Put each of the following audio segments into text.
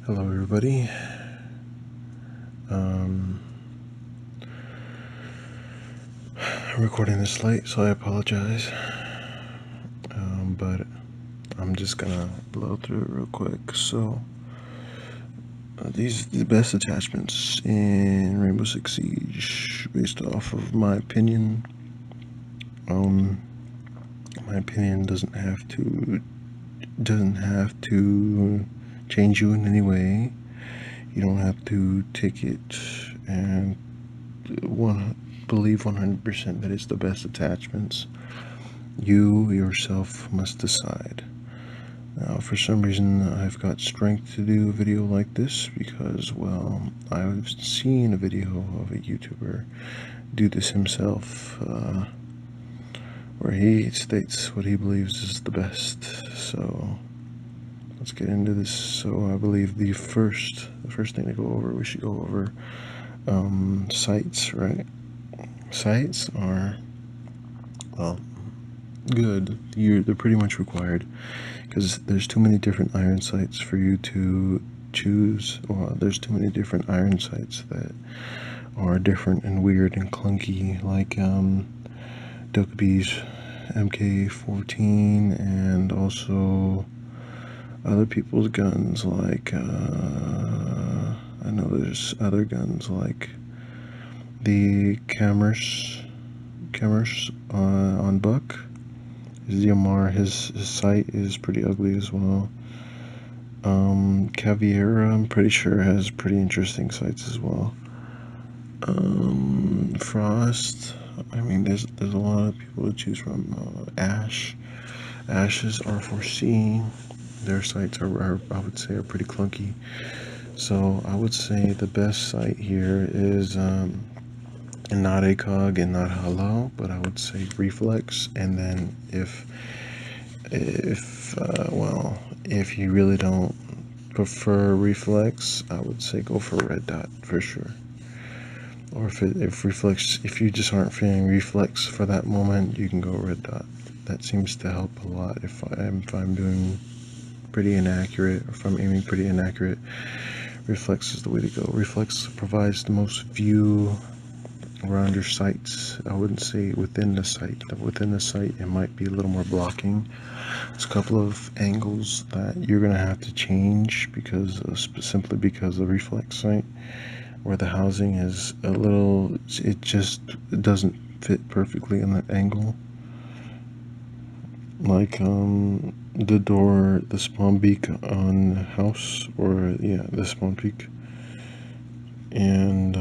Hello everybody. I'm recording this late, so I apologize. But I'm just gonna blow through it real quick. So these are the best attachments in Rainbow Six Siege based off of my opinion. My opinion doesn't have to change you in any way. You don't have to take it and believe 100% that it's the best attachments. You yourself must decide. Now, for some reason, I've got strength to do a video like this because, well, I've seen a video of a YouTuber do this himself, where he states what he believes is the best. So let's get into this. So I believe the first thing to go over, we should go over sights, right? Sights are, well, good. They're pretty much required because there's too many different iron sights for you to choose. Well, there's too many different iron sights that are different and weird and clunky, like Dokebee's MK14 and also other people's guns like I know there's other guns like the Cameras on Buck. Ziamar, his sight is pretty ugly as well. Caviera, I'm pretty sure, has pretty interesting sights as well. Frost, I mean, there's a lot of people to choose from. Ash's R4C, their sights are I would say, are pretty clunky. So I would say the best sight here is not ACOG and not Hollow, but I would say Reflex. And then if you really don't prefer Reflex, I would say go for Red Dot for sure. Or if you just aren't feeling Reflex for that moment, you can go Red Dot. That seems to help a lot if I'm doing pretty inaccurate, or if I'm aiming pretty inaccurate. Reflex is the way to go. Reflex provides the most view around your sights. I wouldn't say within the sight. Within the sight, it might be a little more blocking. There's a couple of angles that you're gonna have to change because simply because the reflex sight, where the housing is a little, it doesn't fit perfectly in that angle. Like the door, the spawn peak on house, or yeah, the spawn peak. And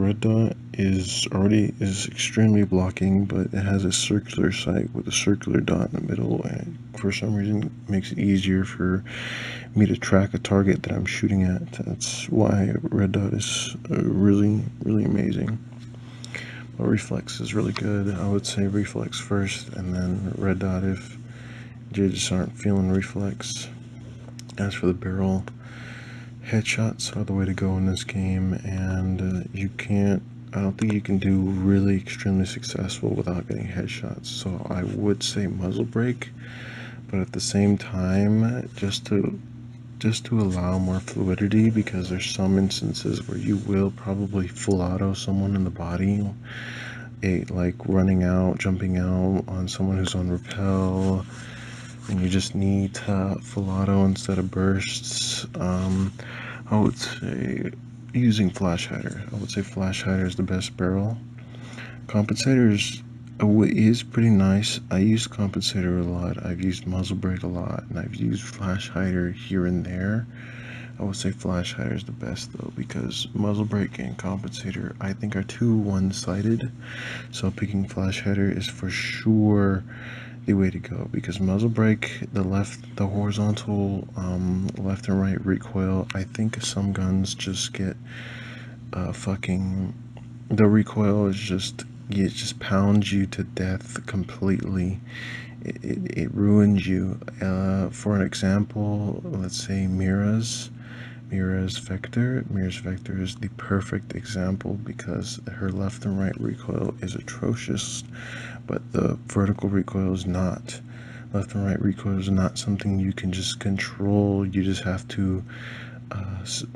Red Dot is extremely blocking, but it has a circular sight with a circular dot in the middle, and for some reason it makes it easier for me to track a target that I'm shooting at. That's why Red Dot is really amazing. But Reflex is really good. I would say Reflex first and then Red Dot if you just aren't feeling Reflex. As for the barrel, headshots are the way to go in this game, and I don't think you can do really extremely successful without getting headshots. So I would say muzzle brake, but at the same time, just to allow more fluidity, because there's some instances where you will probably full auto someone in the body, like running out, jumping out on someone who's on rappel, and you just need full auto instead of bursts. I would say using flash hider. I would say flash hider is the best barrel. Compensators is pretty nice. I use compensator a lot. I've used muzzle brake a lot, and I've used flash hider here and there. I would say flash hider is the best though, because muzzle brake and compensator I think are too one-sided. So picking flash hider is for sure the way to go, because muzzle brake, the horizontal left and right recoil, I think some guns just get the recoil is just, it just pounds you to death completely. It ruins you. For an example, let's say Mira's Vector. Mira's Vector is the perfect example because her left and right recoil is atrocious, but the vertical recoil is not. Left and right recoil is not something you can just control. You just have to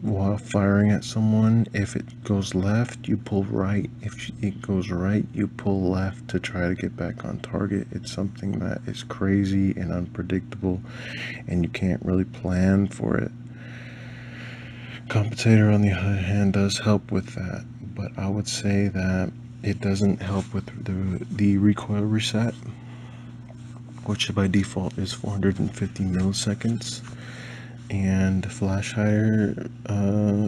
while firing at someone. If it goes left, you pull right. If it goes right, you pull left to try to get back on target. It's something that is crazy and unpredictable, and you can't really plan for it. Compensator, on the other hand, does help with that, but I would say that it doesn't help with the recoil reset, which by default is 450 milliseconds, and flash hider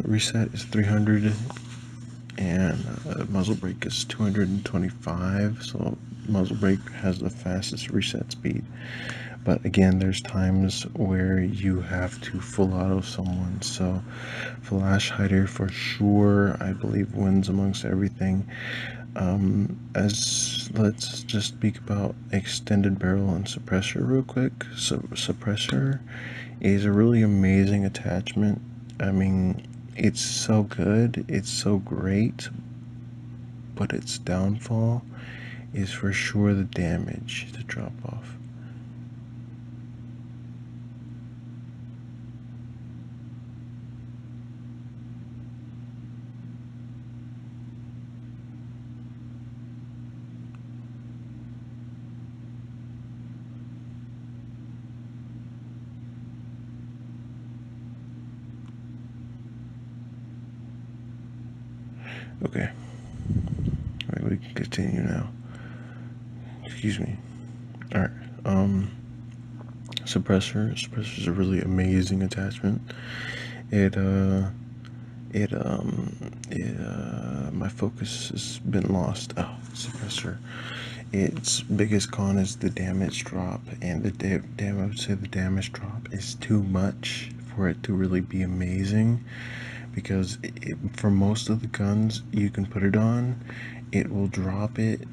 reset is 300, and muzzle brake is 225. So muzzle brake has the fastest reset speed. But again, there's times where you have to full auto someone. So flash hider for sure, I believe, wins amongst everything. As let's just speak about extended barrel and suppressor real quick. So suppressor is a really amazing attachment. I mean, it's so good, it's so great, but its downfall is for sure the damage, the drop off. Okay, all right, we can continue now. Excuse me. All right. Suppressor is a really amazing attachment. My focus has been lost. Oh, suppressor. Its biggest con is the damage drop, and I would say the damage drop is too much for it to really be amazing, because for most of the guns you can put it on, it will drop it.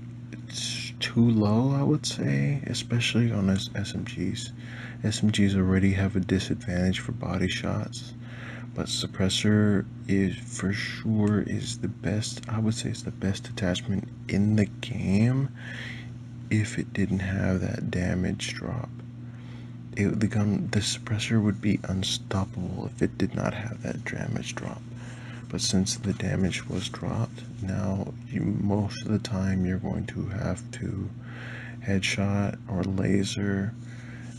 It's too low, I would say, especially on SMGs. SMGs already have a disadvantage for body shots, but suppressor is for sure is the best. I would say it's the best attachment in the game if it didn't have that damage drop. The suppressor would be unstoppable if it did not have that damage drop. But since the damage was dropped, now most of the time you're going to have to headshot or laser,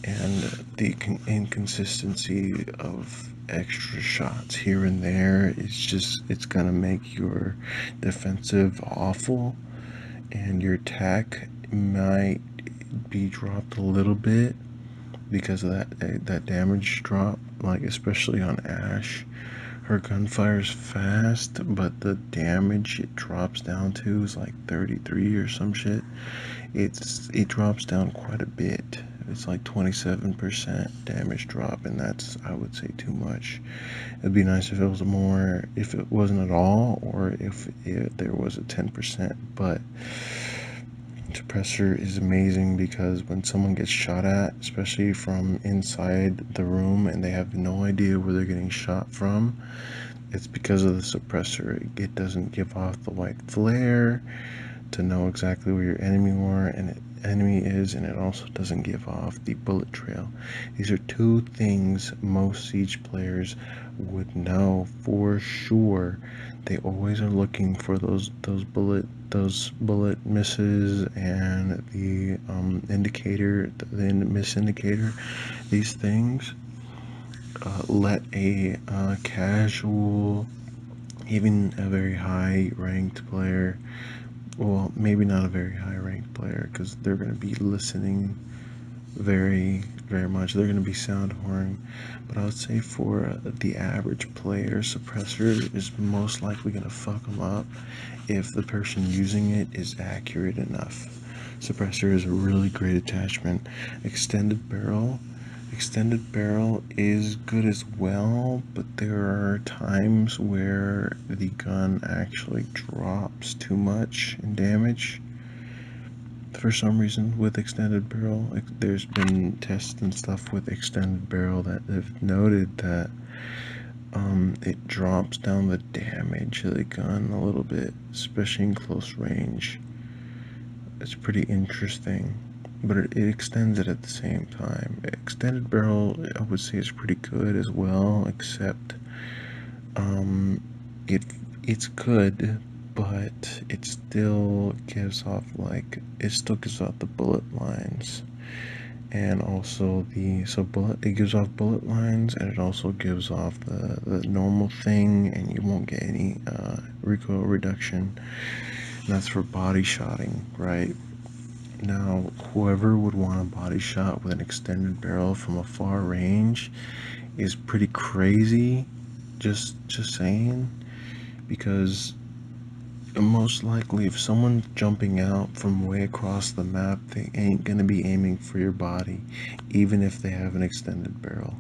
and the inconsistency of extra shots here and there it's gonna make your defensive awful, and your attack might be dropped a little bit because of that damage drop, like especially on Ash. Her gunfire is fast, but the damage it drops down to is like 33 or some shit. It drops down quite a bit. It's like 27% damage drop, and that's, I would say, too much. It'd be nice if it was more, if it wasn't at all, or if there was a 10%. But suppressor is amazing because when someone gets shot at, especially from inside the room, and they have no idea where they're getting shot from, it's because of the suppressor. It doesn't give off the white flare to know exactly where your enemy is, and it also doesn't give off the bullet trail. These are two things most Siege players would know for sure. They always are looking for those bullet misses, and the indicator, the miss indicator. These things let a casual, even a very high ranked player, well, maybe not a very high ranked player, because they're going to be listening very much. They're going to be sound whoring. But I would say for the average player, suppressor is most likely going to fuck them up if the person using it is accurate enough. Suppressor is a really great attachment. Extended barrel is good as well, but there are times where the gun actually drops too much in damage. For some reason, with extended barrel, there's been tests and stuff with extended barrel that have noted that it drops down the damage of the gun a little bit, especially in close range. It's pretty interesting, but it extends it at the same time. Extended barrel, I would say, is pretty good as well, except it it's good, but it still gives off the bullet lines, and also it gives off bullet lines, and it also gives off the normal thing, and you won't get any recoil reduction. And that's for body shotting, right? Now, whoever would want a body shot with an extended barrel from a far range is pretty crazy. Just saying, because most likely if someone's jumping out from way across the map, they ain't gonna be aiming for your body, even if they have an extended barrel.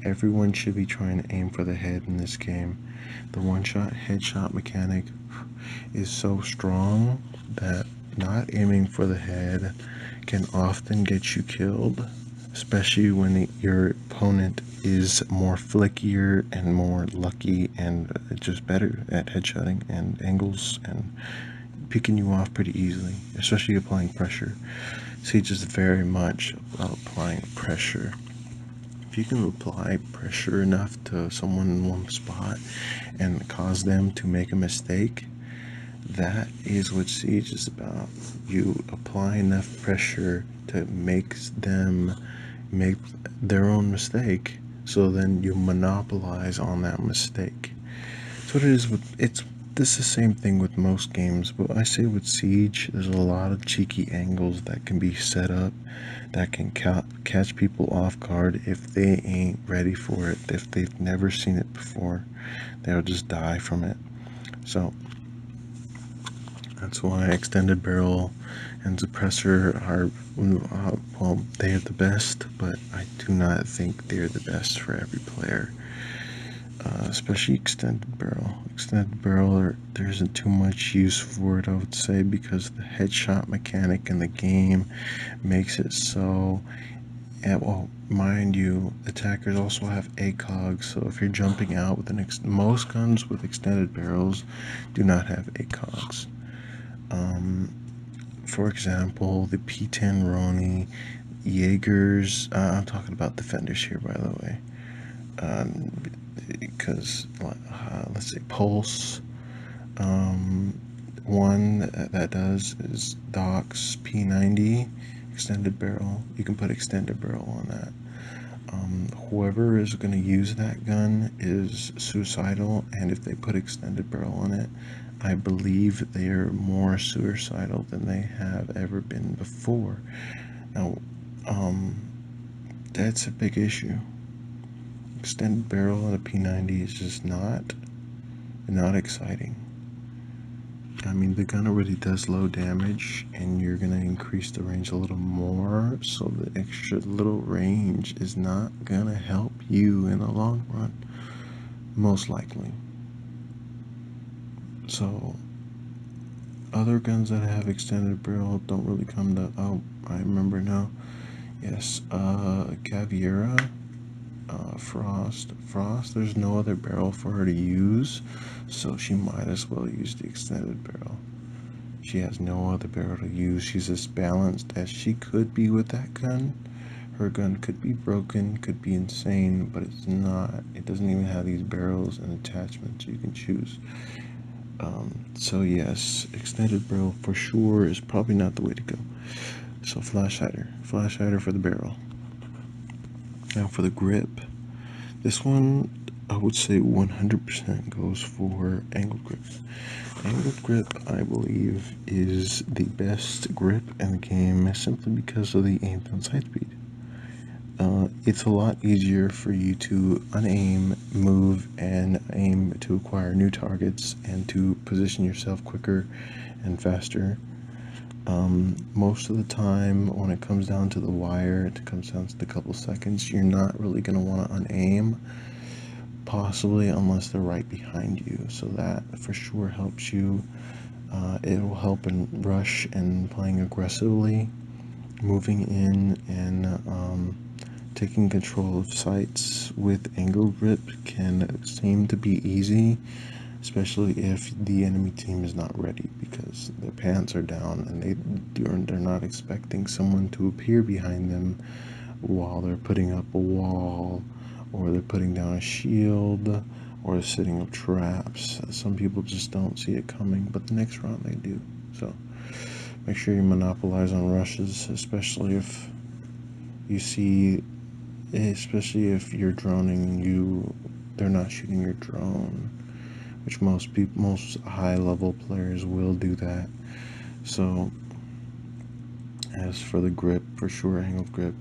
Everyone should be trying to aim for the head in this game. The one-shot headshot mechanic is so strong that not aiming for the head can often get you killed, especially when your opponent is more flickier and more lucky and just better at headshotting and angles and picking you off pretty easily, especially applying pressure. Siege is very much about applying pressure. If you can apply pressure enough to someone in one spot and cause them to make a mistake, that is what Siege is about. You apply enough pressure to make them make their own mistake, so then you monopolize on that mistake. So it's this is the same thing with most games, but I say with Siege, there's a lot of cheeky angles that can be set up that can catch people off guard if they ain't ready for it. If they've never seen it before, they'll just die from it. So that's why extended barrel and suppressor are, well, they are the best, but I do not think they're the best for every player. Especially extended barrel. Extended barrel, there isn't too much use for it, I would say, because the headshot mechanic in the game makes it so. And, well, mind you, attackers also have ACOG, so if you're jumping out with most guns with extended barrels do not have ACOGs. For example, the P10 Roni, Jaegers, I'm talking about defenders here, by the way, because let's say Pulse, one that does is Doc's P90 extended barrel. You can put extended barrel on that. Whoever is going to use that gun is suicidal, and if they put extended barrel on it, I believe they are more suicidal than they have ever been before. Now, that's a big issue. Extended barrel on a P90 is just not exciting. I mean, the gun already does low damage, and you're gonna increase the range a little more, so the extra little range is not gonna help you in the long run, most likely. So, other guns that have extended barrel don't really come to, oh, I remember now. Yes, Caveira, Frost, there's no other barrel for her to use, so she might as well use the extended barrel. She has no other barrel to use. She's as balanced as she could be with that gun. Her gun could be broken, could be insane, but it's not. It doesn't even have these barrels and attachments you can choose. So yes, extended barrel for sure is probably not the way to go. So flash hider for the barrel. Now for the grip, this one I would say 100% goes for angled grip. Angled grip, I believe, is the best grip in the game simply because of the aim down sight speed. It's a lot easier for you to unaim, move, and aim to acquire new targets and to position yourself quicker and faster. Most of the time, when it comes down to the wire, it comes down to the couple seconds, you're not really going to want to unaim, possibly unless they're right behind you. So that for sure helps you. It will help in rush and playing aggressively, moving in and taking control of sights with angle grip can seem to be easy, especially if the enemy team is not ready because their pants are down and they're not expecting someone to appear behind them while they're putting up a wall or they're putting down a shield, or setting up traps. Some people just don't see it coming, but the next round they do. So make sure you monopolize on rushes, especially if you see, especially if you're droning and they're not shooting your drone, which most high level players will do that. So as for the grip, for sure angled grip.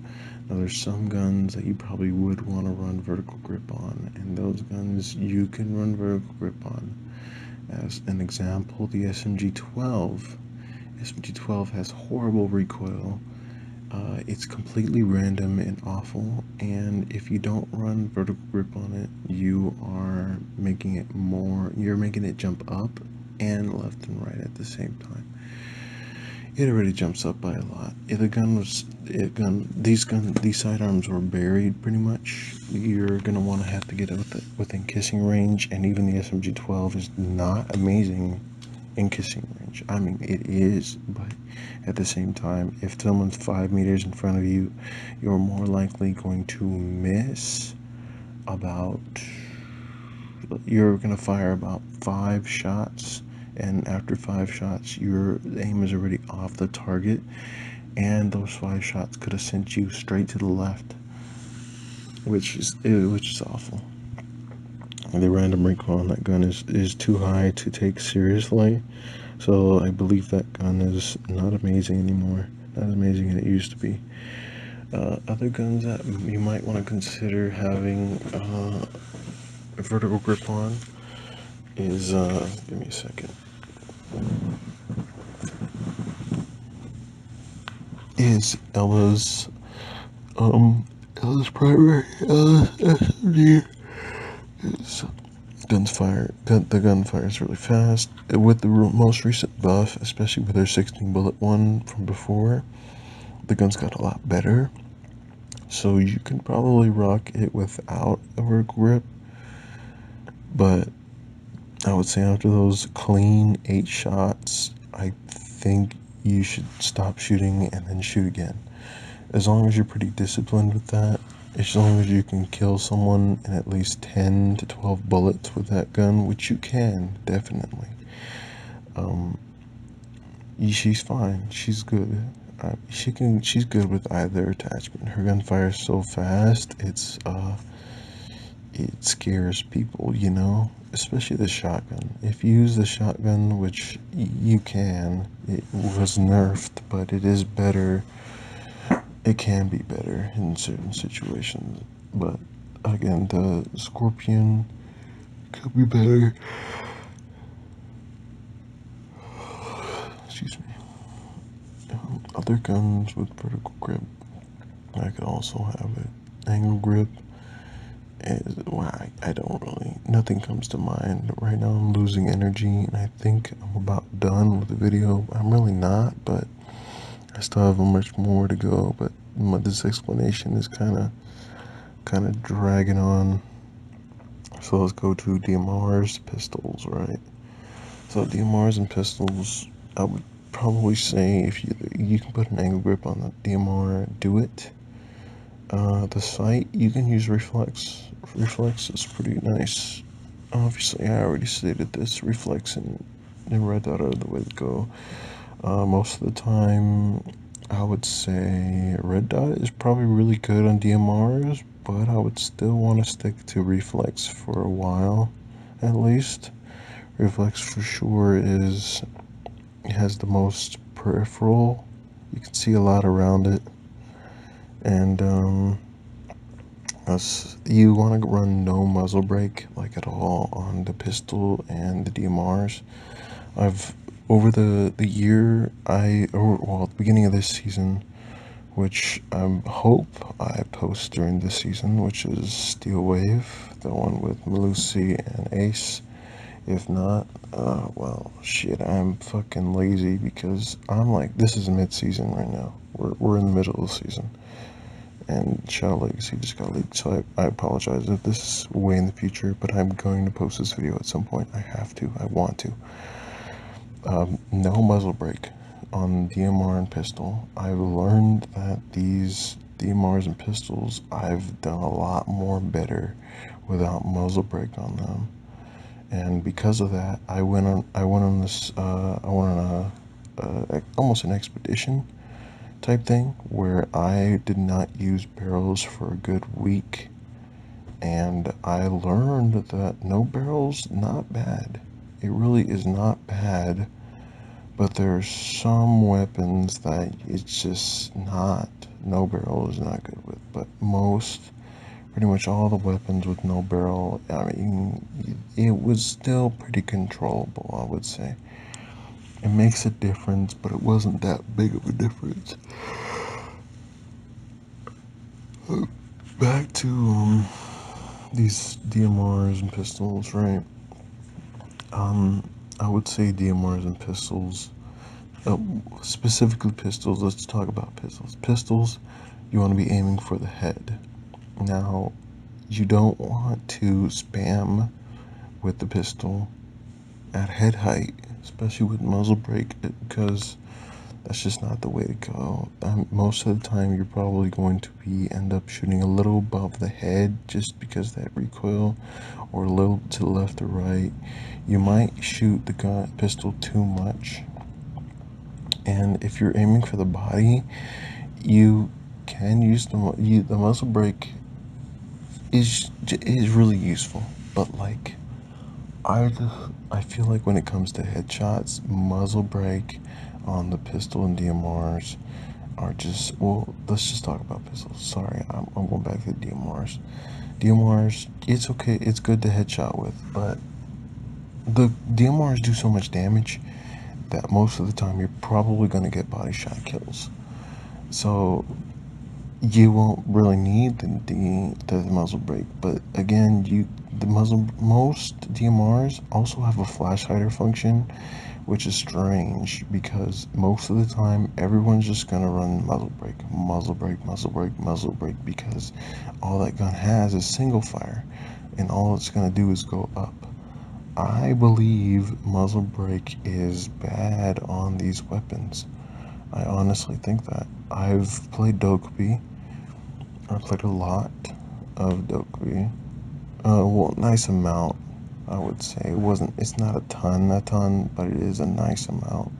Now there's some guns that you probably would want to run vertical grip on, and those guns you can run vertical grip on. As an example, the SMG-12. SMG-12 has horrible recoil. It's completely random and awful, and if you don't run vertical grip on it, you're making it jump up and left and right at the same time. It already jumps up by a lot. If these sidearms were buried pretty much, you're gonna want to have to get it within kissing range, and even the SMG-12 is not amazing in kissing range. I mean, it is, but at the same time, if someone's 5 meters in front of you, you're more likely going to miss you're gonna fire about 5 shots, and after 5 shots your aim is already off the target, and those 5 shots could have sent you straight to the left, which is awful. The random recoil on that gun is too high to take seriously, so I believe that gun is not amazing anymore, not as amazing as it used to be. Other guns that you might want to consider having a vertical grip on is, give me a second, is Ella's primary SMG. The gunfire is really fast. With the most recent buff, especially with their 16 bullet one from before, the guns got a lot better. So you can probably rock it without a vertical grip, but I would say after those clean 8 shots, I think you should stop shooting and then shoot again. As long as you're pretty disciplined with that, as long as you can kill someone in at least 10 to 12 bullets with that gun, which you can, definitely. She's fine. She's good. She's good with either attachment. Her gunfire is so fast, it scares people, you know? Especially the shotgun. If you use the shotgun, which you can, it was nerfed, but it is better. It can be better in certain situations, but again, the Scorpion could be better. Excuse me. Other guns with vertical grip, I could also have it. Angle grip is, well, I don't really, nothing comes to mind. Right now I'm losing energy, and I think I'm about done with the video. I'm really not, but I still have much more to go, but this explanation is kind of dragging on. So let's go to DMRs, pistols, right? So DMRs and pistols, I would probably say if you can put an angle grip on the DMR, do it. The sight, you can use reflex. Reflex is pretty nice. Obviously, I already stated this. Reflex and red dot are the way to go. Most of the time, I would say red dot is probably really good on DMRs, but I would still want to stick to reflex for a while, at least. Reflex for sure has the most peripheral. You can see a lot around it, and you want to run no muzzle brake like at all on the pistol and the DMRs. Over the year, at the beginning of this season, which I hope I post during this season, which is Steel Wave, the one with Melusi and Ace. If not, well, shit, I'm fucking lazy because I'm like, this is mid-season right now. We're in the middle of the season, and Shadow Legacy just got leaked, so I apologize if this is way in the future, but I'm going to post this video at some point. I have to. I want to. No muzzle brake on DMR and pistol. I've learned that these DMRs and pistols, I've done a lot more better without muzzle brake on them. And because of that, I went on almost an expedition type thing where I did not use barrels for a good week, and I learned that no barrel's not bad. It really is not bad, but there's some weapons that it's just not, no barrel is not good with. But pretty much all the weapons with no barrel, I mean, it was still pretty controllable, I would say. It makes a difference, but it wasn't that big of a difference. Back to these DMRs and pistols, right? I would say DMRs and pistols, specifically pistols. Let's talk about pistols. Pistols, you want to be aiming for the head. Now, you don't want to spam with the pistol at head height, especially with muzzle brake, because that's just not the way to go. Most of the time, you're probably going to end up shooting a little above the head, just because that recoil, or a little to the left or right. You might shoot the pistol too much, and if you're aiming for the body, you can use the muzzle brake is really useful, but like I feel like when it comes to headshots, muzzle brake on the pistol and DMRs are just, well, let's just talk about pistols. Sorry, I'm going back to the DMRs. DMRs, it's okay, it's good to headshot with, but the DMRs do so much damage that most of the time you're probably going to get body shot kills. So you won't really need the muzzle brake, but again, most DMRs also have a flash hider function, which is strange because most of the time everyone's just gonna run muzzle brake, muzzle brake, muzzle brake, muzzle brake, because all that gun has is single fire, and all it's gonna do is go up. I believe muzzle brake is bad on these weapons. I honestly think that. I've played Dokkaebi. I played a lot of Dokkaebi. Well, nice amount, I would say. It's not a ton, but it is a nice amount.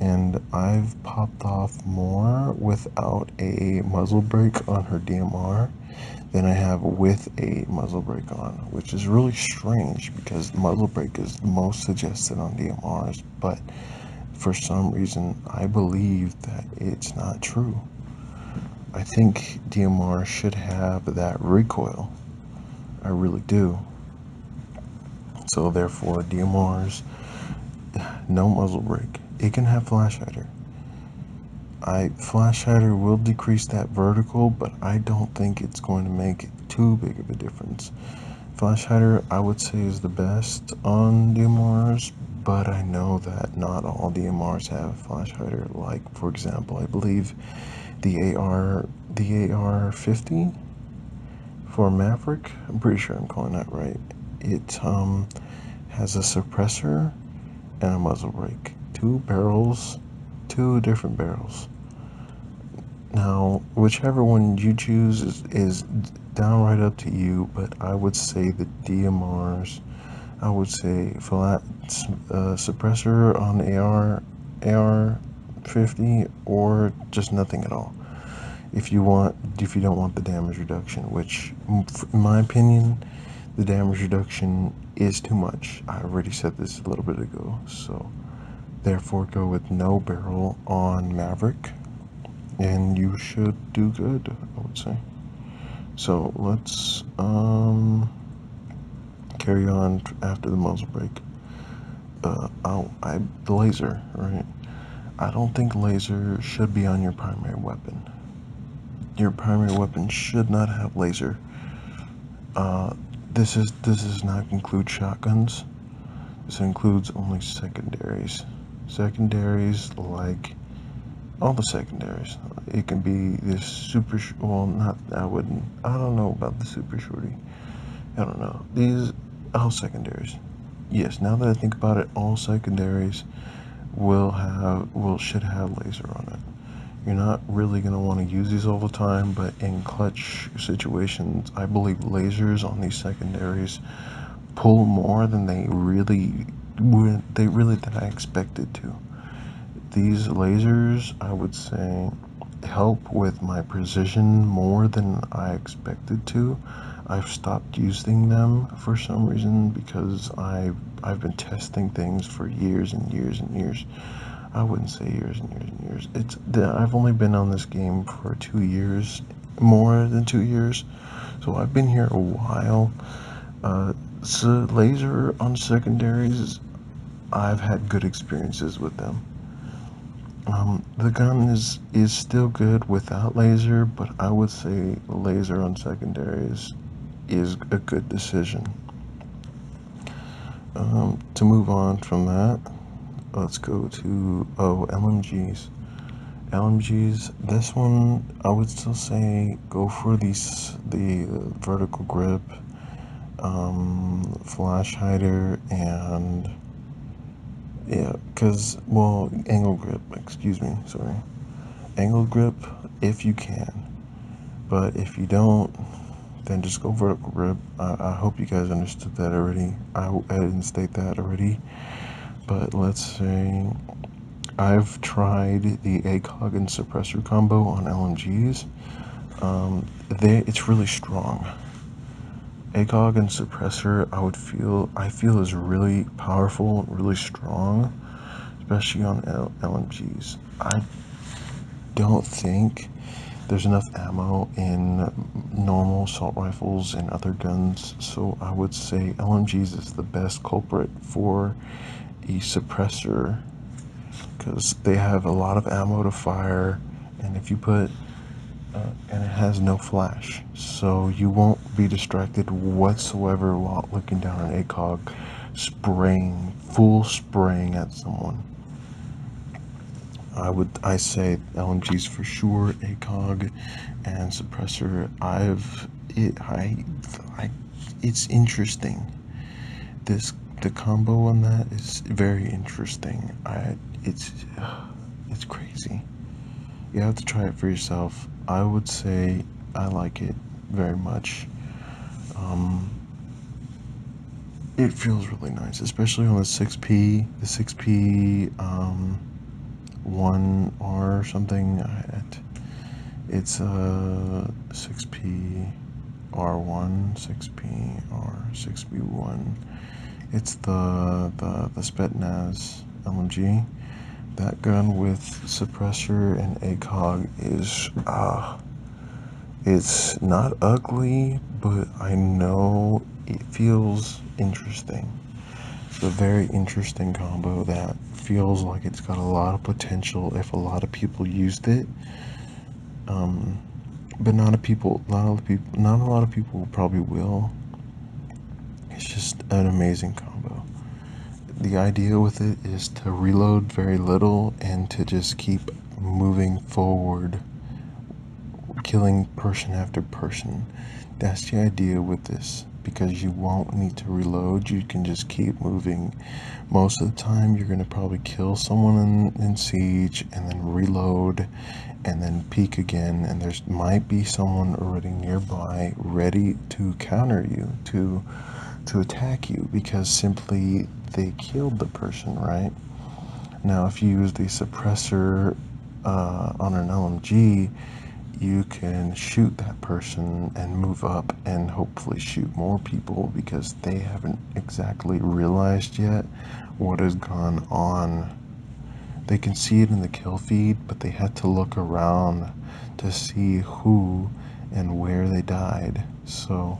And I've popped off more without a muzzle brake on her DMR than I have with a muzzle brake on, which is really strange because muzzle brake is the most suggested on DMRs, but for some reason I believe that it's not true. I think DMR should have that recoil. I really do. So therefore, DMRs, no muzzle brake. It can have flash hider. Flash hider will decrease that vertical, but I don't think it's going to make too big of a difference. Flash hider, I would say, is the best on DMRs, but I know that not all DMRs have flash hider. Like, for example, I believe the AR-50 for Maverick, I'm pretty sure I'm calling that right. It has a suppressor and a muzzle brake. Two different barrels. Now, whichever one you choose is downright up to you, but I would say the DMRs, I would say flat suppressor on AR-50 or just nothing at all. If you don't want the damage reduction, which in my opinion, the damage reduction is too much. I already said this a little bit ago, so therefore go with no barrel on Maverick and you should do good, I would say. So let's carry on after the muzzle brake. The laser, right? I don't think laser should be on your primary weapon. Your primary weapon should not have laser. This does not include shotguns. This includes only secondaries. Secondaries, like all the secondaries. It can be this super, well, not, I don't know about the super shorty. I don't know. All secondaries. Yes, now that I think about it, all secondaries should have laser on it. You're not really going to want to use these all the time, but in clutch situations, I believe lasers on these secondaries pull more than they really than I expected to. These lasers, I would say, help with my precision more than I expected to. I've stopped using them for some reason because I've been testing things for years and years and years. I wouldn't say years and years and years. I've only been on this game for 2 years, more than 2 years, so I've been here a while. So laser on secondaries, I've had good experiences with them. The gun is still good without laser, but I would say laser on secondaries is a good decision. To move on from that, let's go to LMGs. LMGs. This one, I would still say go for the vertical grip, flash hider, and yeah, well, angle grip. Excuse me, sorry. Angle grip if you can, but if you don't, then just go vertical grip. I hope you guys understood that already. I didn't state that already, but let's say I've tried the ACOG and suppressor combo on LMGs. It's really strong. ACOG and suppressor, I feel is really powerful, really strong, especially on LMGs. I don't think there's enough ammo in normal assault rifles and other guns, so I would say LMGs is the best culprit for a suppressor because they have a lot of ammo to fire, and if you put and it has no flash, so you won't be distracted whatsoever while looking down an ACOG full spraying at someone. I say LMGs for sure, ACOG and suppressor. It's interesting. The combo on that is very interesting. It's crazy. You have to try it for yourself. I would say I like it very much. It feels really nice, especially on the 6P, 1R or something. It's a 6P R1, 6P R, 6B1. It's the Spetsnaz LMG. That gun with suppressor and ACOG is it's not ugly, but I know it feels interesting. It's a very interesting combo that feels like it's got a lot of potential if a lot of people used it. But not a lot of people probably will. It's just an amazing combo. The idea with it is to reload very little and to just keep moving forward, killing person after person. That's the idea with this, because you won't need to reload. You can just keep moving. Most of the time you're going to probably kill someone in Siege and then reload and then peek again, and there's might be someone already nearby ready to counter you, to attack you, because simply they killed the person, right? Now if you use the suppressor on an LMG, you can shoot that person and move up and hopefully shoot more people, because they haven't exactly realized yet what has gone on. They can see it in the kill feed, but they had to look around to see who and where they died. So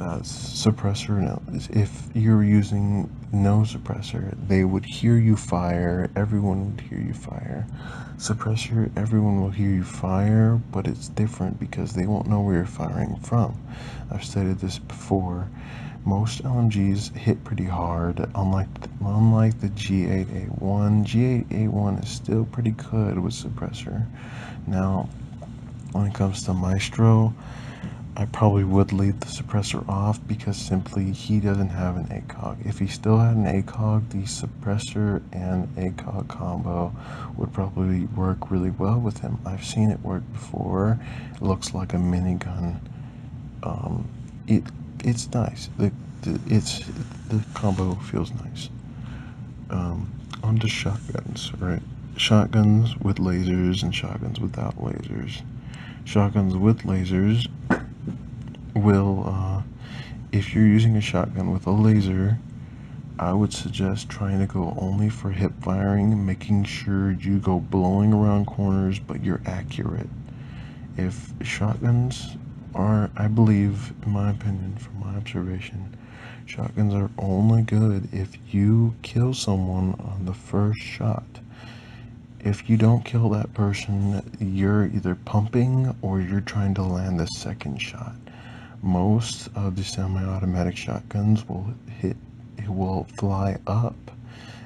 suppressor, no. If you're using no suppressor, they would hear you fire. Everyone would hear you fire. Suppressor, everyone will hear you fire, but it's different because they won't know where you're firing from. I've stated this before. Most LMGs hit pretty hard, unlike the G8A1. G8A1 is still pretty good with suppressor. Now, when it comes to Maestro, I probably would leave the suppressor off because simply he doesn't have an ACOG. If he still had an ACOG, the suppressor and ACOG combo would probably work really well with him. I've seen it work before. It looks like a minigun. Um, it it's nice. The combo feels nice. On to shotguns, right? Shotguns with lasers and shotguns without lasers. Shotguns with lasers will, if you're using a shotgun with a laser, I would suggest trying to go only for hip firing, making sure you go blowing around corners, but you're accurate. If shotguns are, I believe, in my opinion, from my observation, shotguns are only good if you kill someone on the first shot. If you don't kill that person, you're either pumping or you're trying to land the second shot. Most of the semi-automatic shotguns will fly up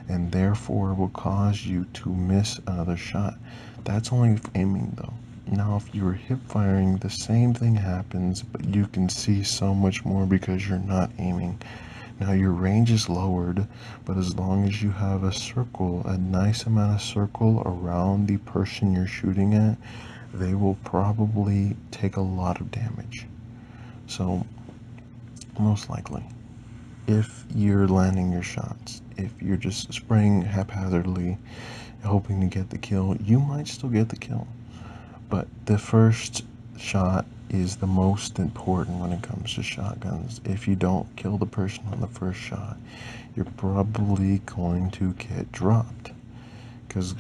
and therefore will cause you to miss another shot. That's only aiming though. Now if you're hip firing, the same thing happens, but you can see so much more because you're not aiming. Now your range is lowered, but as long as you have a circle, a nice amount of circle around the person you're shooting at, they will probably take a lot of damage. So most likely, if you're landing your shots, if you're just spraying haphazardly, hoping to get the kill, you might still get the kill. But the first shot is the most important when it comes to shotguns. If you don't kill the person on the first shot, you're probably going to get dropped. Because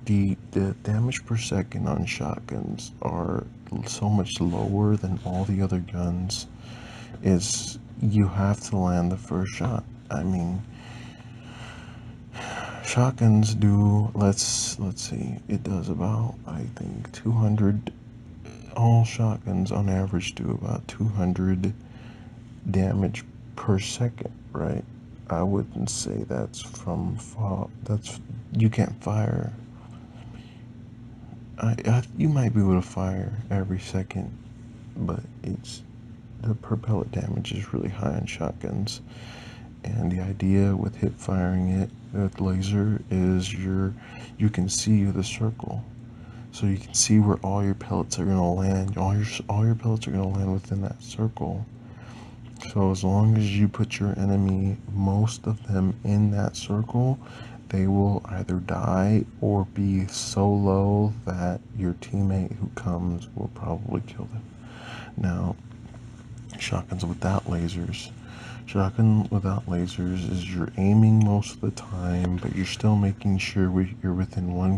the damage per second on shotguns are so much lower than all the other guns. Is you have to land the first shot. I mean, shotguns do, let's see, it does about, I think, 200, all shotguns on average do about 200 damage per second, right? I wouldn't say that's you can't fire. You might be able to fire every second, but the per pellet damage is really high on shotguns. And the idea with hip firing it with laser is you can see the circle, so you can see where all your pellets are gonna land. All your pellets are gonna land within that circle. So as long as you put your enemy, most of them, in that circle, they will either die or be so low that your teammate who comes will probably kill them. Now, shotguns without lasers. Shotgun without lasers is you're aiming most of the time, but you're still making sure you're within one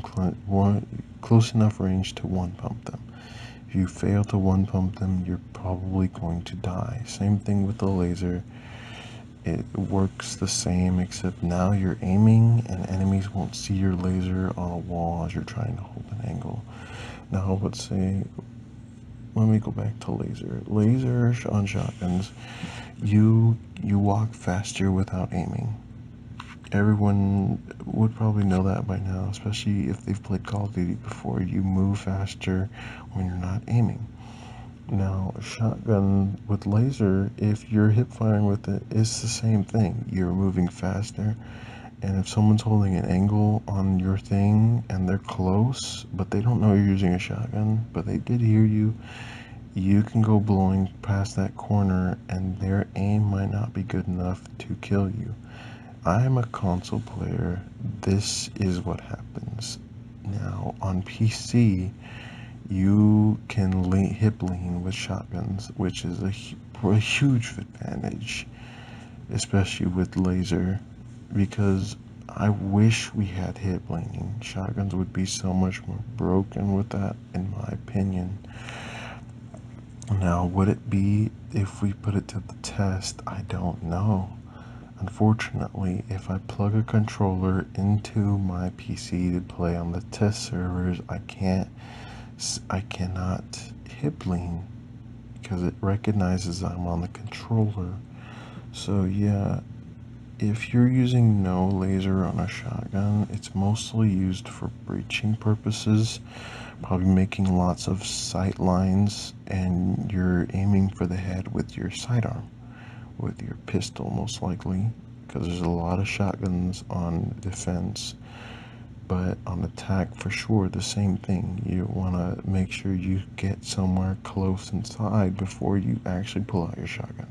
close enough range to one pump them. If you fail to one pump them, you're probably going to die. Same thing with the laser. It works the same, except now you're aiming and enemies won't see your laser on a wall as you're trying to hold an angle. Now let's say, let me go back to laser. Laser on shotguns, you walk faster without aiming. Everyone would probably know that by now, especially if they've played Call of Duty before. You move faster when you're not aiming. Now, shotgun with laser, if you're hip firing with it, it's the same thing. You're moving faster, and if someone's holding an angle on your thing and they're close, but they don't know you're using a shotgun, but they did hear you, you can go blowing past that corner and their aim might not be good enough to kill you. I'm a console player. This is what happens. Now, on PC, you can hip lean with shotguns, which is a huge advantage, especially with laser, because I wish we had hip leaning. Shotguns would be so much more broken with that, in my opinion. Now, would it be if we put it to the test? I don't know. Unfortunately, if I plug a controller into my PC to play on the test servers, I cannot hip lean because it recognizes I'm on the controller. So yeah, If you're using no laser on a shotgun, it's mostly used for breaching purposes, probably making lots of sight lines, and you're aiming for the head with your sidearm, with your pistol most likely, because there's a lot of shotguns on defense. But on attack, for sure, the same thing. You want to make sure you get somewhere close inside before you actually pull out your shotgun.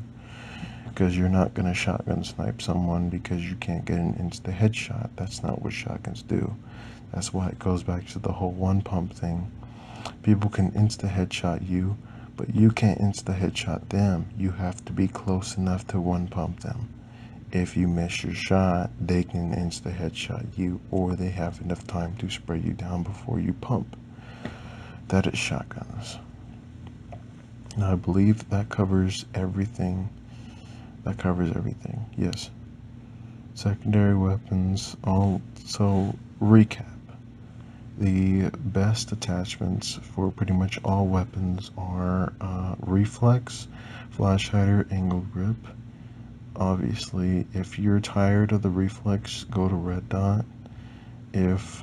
Because you're not going to shotgun snipe someone because you can't get an insta headshot. That's not what shotguns do. That's why it goes back to the whole one pump thing. People can insta headshot you, but you can't insta headshot them. You have to be close enough to one pump them. If you miss your shot, they can insta headshot you, or they have enough time to spray you down before you pump. That is shotguns. Now I believe that covers everything. That covers everything, yes. Secondary weapons. Also, recap. The best attachments for pretty much all weapons are reflex, flash hider, angle grip. Obviously, if you're tired of the reflex, go to red dot. If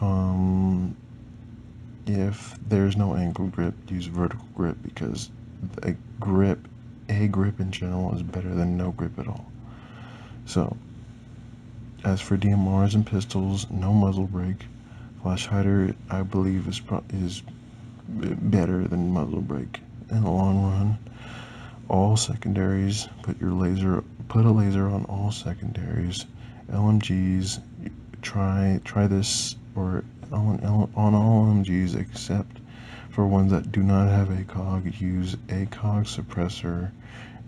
there's no angle grip, use vertical grip, because a grip in general is better than no grip at all. So, as for DMRs and pistols, no muzzle brake. Flash hider, I believe, is better than muzzle brake in the long run. All secondaries, put a laser on all secondaries. LMGs, try this, or on all LMGs except for ones that do not have ACOG, use ACOG suppressor,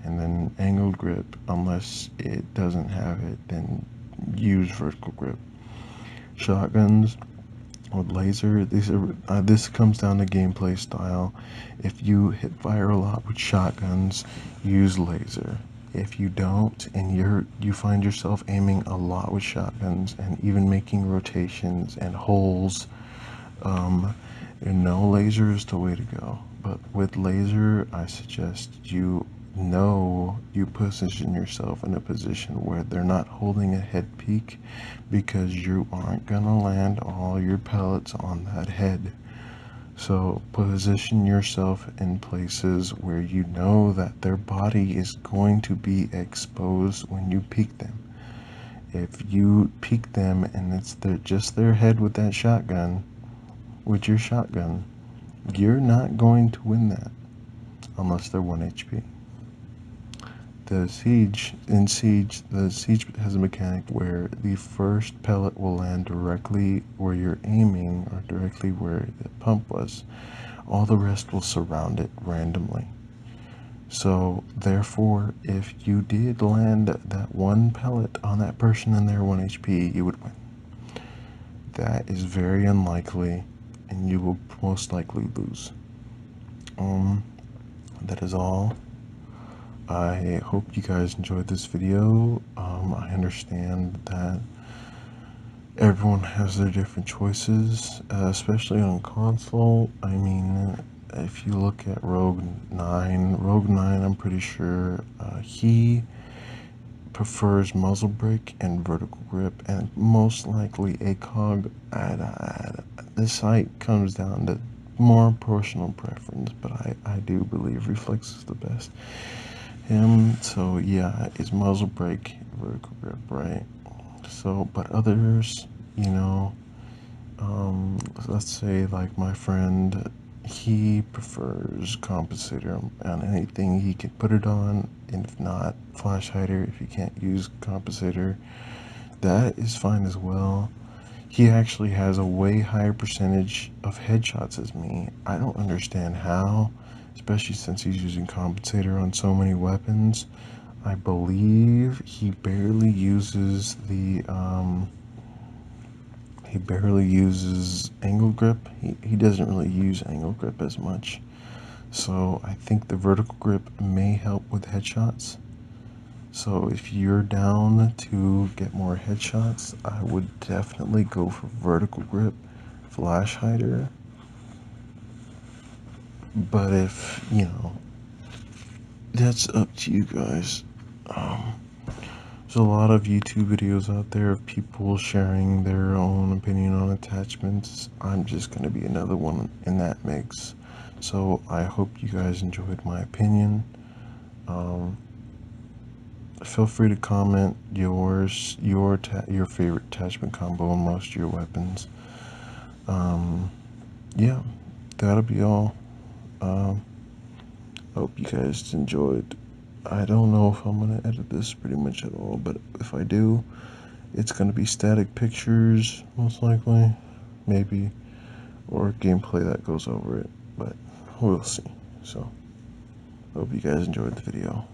and then angled grip. Unless it doesn't have it, then use vertical grip. Shotguns with laser, this comes down to gameplay style. If you hit fire a lot with shotguns, use laser. If you don't, and you find yourself aiming a lot with shotguns and even making rotations and holes, no, laser is the way to go. But with laser, I suggest you position yourself in a position where they're not holding a head peak, because you aren't gonna land all your pellets on that head. So position yourself in places where you know that their body is going to be exposed when you peek them. If you peek them and it's just their head with that shotgun, with your shotgun, you're not going to win that unless they're 1 HP. The siege has a mechanic where the first pellet will land directly where you're aiming, or directly where the pump was. All the rest will surround it randomly. So therefore, if you did land that one pellet on that person and they're 1 HP, you would win. That is very unlikely, and you will most likely lose. That is all. I hope you guys enjoyed this video. I understand that everyone has their different choices, especially on console. I mean, if you look at Rogue 9, I'm pretty sure he prefers muzzle brake and vertical grip, and most likely ACOG. This site comes down to more personal preference, but I do believe reflex is the best. So yeah, it's muzzle brake, vertical grip, right? So, but others, let's say like my friend, he prefers compensator on anything he can put it on, and if not, flash hider. If you can't use compensator, that is fine as well. He actually has a way higher percentage of headshots as me. I don't understand how, especially since he's using compensator on so many weapons. I believe he barely uses angle grip. He doesn't really use angle grip as much. So I think the vertical grip may help with headshots. So if you're down to get more headshots, I would definitely go for vertical grip, flash hider. But that's up to you guys. There's a lot of YouTube videos out there of people sharing their own opinion on attachments. I'm just going to be another one in that mix. So I hope you guys enjoyed my opinion. Feel free to comment your favorite attachment combo on most of your weapons. Yeah, that'll be all. Hope you guys enjoyed. I don't know if I'm gonna edit this pretty much at all, but if I do, it's gonna be static pictures most likely, maybe, or gameplay that goes over it, but we'll see. So hope you guys enjoyed the video.